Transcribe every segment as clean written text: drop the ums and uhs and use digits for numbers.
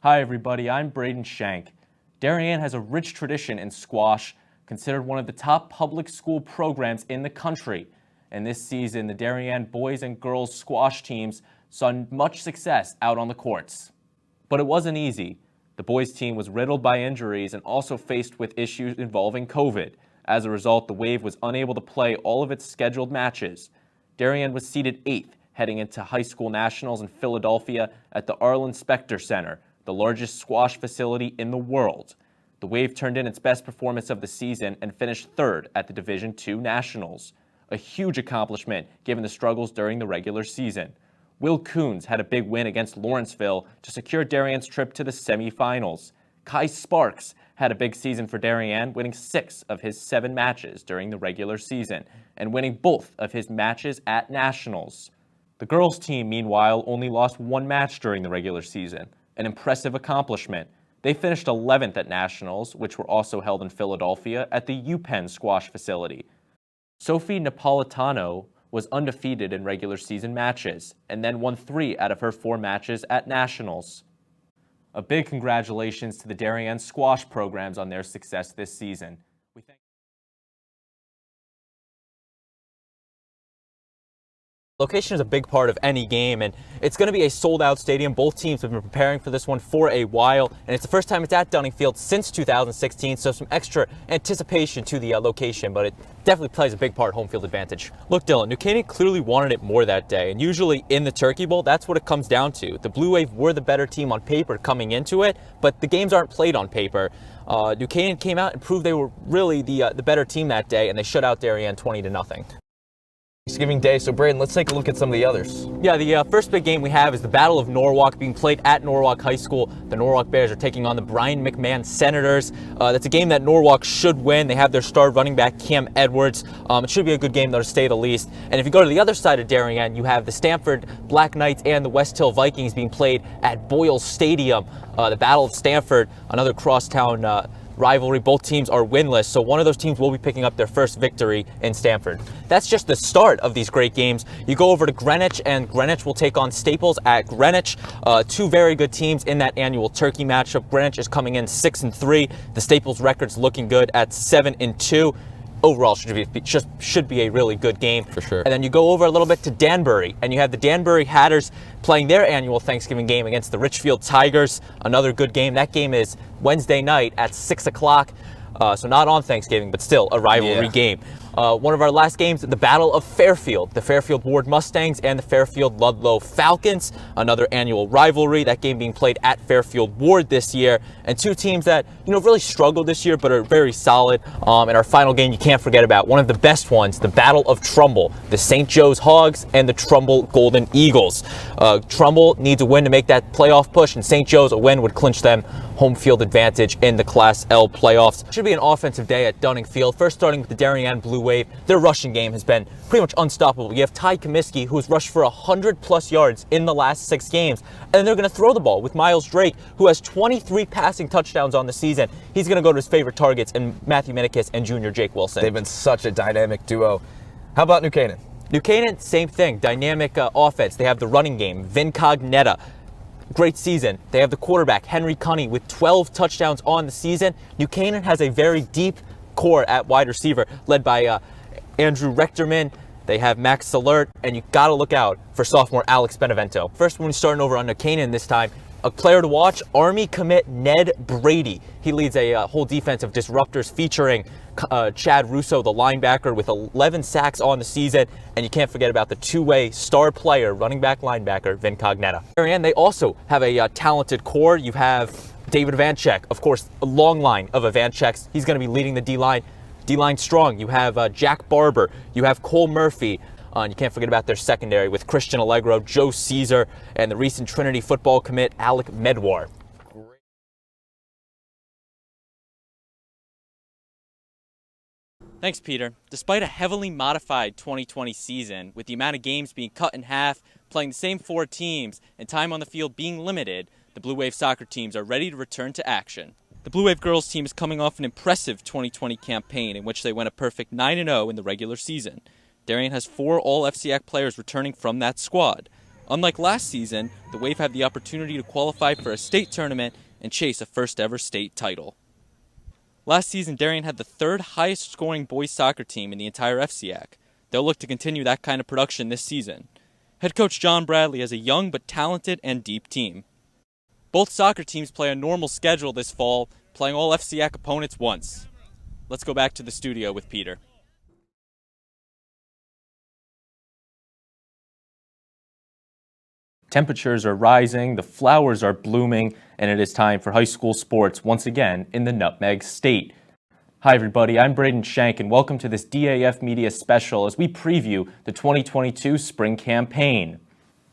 Hi everybody, I'm Braden Schenck. Darien has a rich tradition in squash, considered one of the top public school programs in the country. And this season, the Darien boys and girls squash teams saw much success out on the courts. But it wasn't easy. The boys team was riddled by injuries and also faced with issues involving COVID. As a result, the Wave was unable to play all of its scheduled matches. Darien was seeded 8th heading into high school nationals in Philadelphia at the Arlen Specter Center, the largest squash facility in the world. The Wave turned in its best performance of the season and finished 3rd at the Division II Nationals. A huge accomplishment given the struggles during the regular season. Will Coons had a big win against Lawrenceville to secure Darien's trip to the semifinals. Kai Sparks had a big season for Darien, winning 6 of his 7 matches during the regular season and winning both of his matches at nationals. The girls team, meanwhile, only lost 1 match during the regular season. An impressive accomplishment. They finished 11th at nationals, which were also held in Philadelphia at the UPenn squash facility. Sophie Napolitano was undefeated in regular season matches and then won 3 out of her 4 matches at nationals. A big congratulations to the Darien squash programs on their success this season. Location is a big part of any game, and it's going to be a sold-out stadium. Both teams have been preparing for this one for a while, and it's the first time it's at Dunning Field since 2016, so some extra anticipation to the location, but it definitely plays a big part, home field advantage. Look, Dylan, New Canaan clearly wanted it more that day, and usually in the Turkey Bowl, that's what it comes down to. The Blue Wave were the better team on paper coming into it, but the games aren't played on paper. New Canaan came out and proved they were really the better team that day, and they shut out Darien 20-0. Thanksgiving Day. So, Braden, let's take a look at some of the others. Yeah, the first big game we have is the Battle of Norwalk being played at Norwalk High School. The Norwalk Bears are taking on the Brian McMahon Senators. That's a game that Norwalk should win. They have their star running back, Cam Edwards. It should be a good game, though, to say the least. And if you go to the other side of Darien, you have the Stamford Black Knights and the West Hill Vikings being played at Boyle Stadium. The Battle of Stamford, another crosstown rivalry. Both teams are winless, so one of those teams will be picking up their first victory in Stamford. That's just the start of these great games. You go over to Greenwich, and Greenwich will take on Staples at Greenwich. 2 very good teams in that annual Turkey matchup. Greenwich is coming in 6-3. The Staples record's looking good at 7-2. Overall, should be a really good game. For sure. And then you go over a little bit to Danbury, and you have the Danbury Hatters playing their annual Thanksgiving game against the Richfield Tigers. Another good game. That game is Wednesday night at 6 o'clock. So not on Thanksgiving, but still a rivalry game. One of our last games, the Battle of Fairfield. The Fairfield Ward Mustangs and the Fairfield Ludlow Falcons. Another annual rivalry. That game being played at Fairfield Ward this year. And 2 teams that, really struggled this year, but are very solid. And our final game you can't forget about. One of the best ones, the Battle of Trumbull. The St. Joe's Hogs and the Trumbull Golden Eagles. Trumbull needs a win to make that playoff push, and St. Joe's, a win would clinch them home field advantage in the Class L playoffs. Should be an offensive day at Dunning Field. First starting with the Darien Blue Wave. Their rushing game has been pretty much unstoppable. You have Ty Comiskey, who has rushed for 100+ yards in the last 6 games. And they're going to throw the ball with Miles Drake, who has 23 passing touchdowns on the season. He's going to go to his favorite targets in Matthew Minikis and junior Jake Wilson. They've been such a dynamic duo. How about New Canaan? New Canaan, same thing. Dynamic offense. They have the running game, Vin Cognetta. Great season. They have the quarterback, Henry Cunney, with 12 touchdowns on the season. New Canaan has a very deep core at wide receiver, led by Andrew Rechterman. They have Max Salert, and you got to look out for sophomore Alex Benevento. First one, starting over on New Canaan this time. A player to watch, Army commit Ned Brady. He leads a whole defense of disruptors featuring Chad Russo, the linebacker, with 11 sacks on the season. And you can't forget about the 2-way star player, running back linebacker, Vin Cognetta. And they also have a talented core. You have David Vanchek, of course, a long line of Vancheks. He's going to be leading the D-line. D-line strong. You have Jack Barber. You have Cole Murphy. And you can't forget about their secondary with Christian Allegro, Joe Caesar, and the recent Trinity football commit, Alec Medwar. Thanks, Peter. Despite a heavily modified 2020 season, with the amount of games being cut in half, playing the same 4 teams, and time on the field being limited, the Blue Wave soccer teams are ready to return to action. The Blue Wave girls team is coming off an impressive 2020 campaign in which they went a perfect 9-0 in the regular season. Darien has 4 All-FCAC players returning from that squad. Unlike last season, the Wave have the opportunity to qualify for a state tournament and chase a first-ever state title. Last season, Darien had the third highest scoring boys soccer team in the entire FCAC. They'll look to continue that kind of production this season. Head coach John Bradley has a young but talented and deep team. Both soccer teams play a normal schedule this fall, playing all FCAC opponents once. Let's go back to the studio with Peter. Temperatures are rising, the flowers are blooming, and it is time for high school sports once again in the Nutmeg State. Hi everybody, I'm Braden Schenck and welcome to this DAF Media special as we preview the 2022 spring campaign.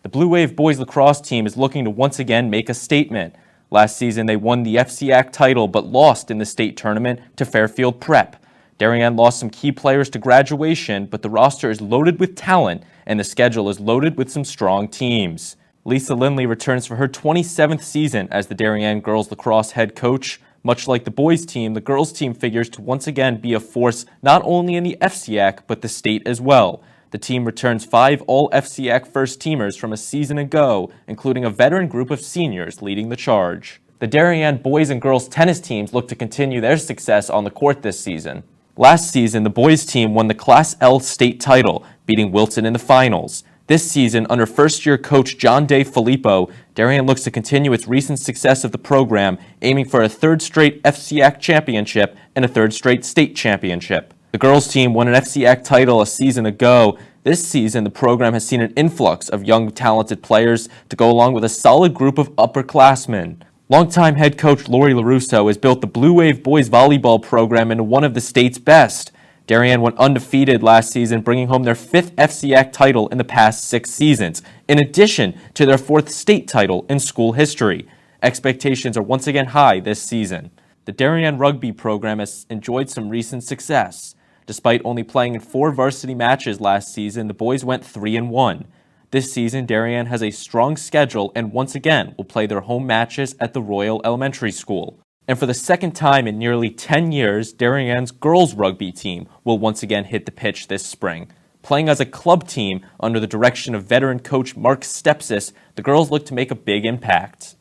The Blue Wave boys lacrosse team is looking to once again make a statement. Last season they won the FCAC title but lost in the state tournament to Fairfield Prep. Darien lost some key players to graduation, but the roster is loaded with talent and the schedule is loaded with some strong teams. Lisa Lindley returns for her 27th season as the Darien girls lacrosse head coach. Much like the boys team, the girls team figures to once again be a force not only in the FCAC but the state as well. The team returns 5 all-FCAC first-teamers from a season ago, including a veteran group of seniors leading the charge. The Darien boys and girls tennis teams look to continue their success on the court this season. Last season, the boys team won the Class L state title, beating Wilton in the finals. This season, under first-year coach John De Filippo, Darien looks to continue its recent success of the program, aiming for a third straight FCAC championship and a third straight state championship. The girls team won an FCAC title a season ago. This season, the program has seen an influx of young, talented players to go along with a solid group of upperclassmen. Longtime head coach Lori LaRusso has built the Blue Wave boys volleyball program into one of the state's best. Darien went undefeated last season, bringing home their 5th FCAC title in the past 6 seasons, in addition to their 4th state title in school history. Expectations are once again high this season. The Darien rugby program has enjoyed some recent success. Despite only playing in 4 varsity matches last season, the boys went 3-1. This season, Darien has a strong schedule and once again will play their home matches at the Royal Elementary School. And for the second time in nearly 10 years, Darien's girls rugby team will once again hit the pitch this spring. Playing as a club team under the direction of veteran coach Mark Stepsis, the girls look to make a big impact.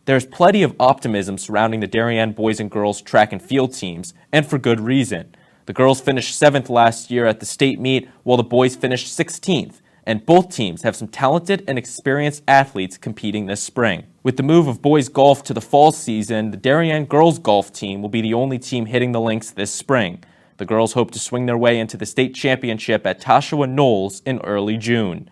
There's plenty of optimism surrounding the Darien boys and girls track and field teams, and for good reason. The girls finished 7th last year at the state meet, while the boys finished 16th. And both teams have some talented and experienced athletes competing this spring. With the move of boys golf to the fall season, the Darien girls golf team will be the only team hitting the links this spring. The girls hope to swing their way into the state championship at Tashawa Knolls in early June.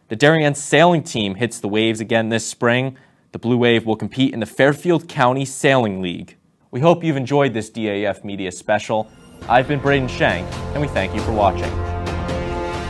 The Darien sailing team hits the waves again this spring. The Blue Wave will compete in the Fairfield County Sailing League. We hope you've enjoyed this DAF Media special. I've been Braden Schenck, and we thank you for watching.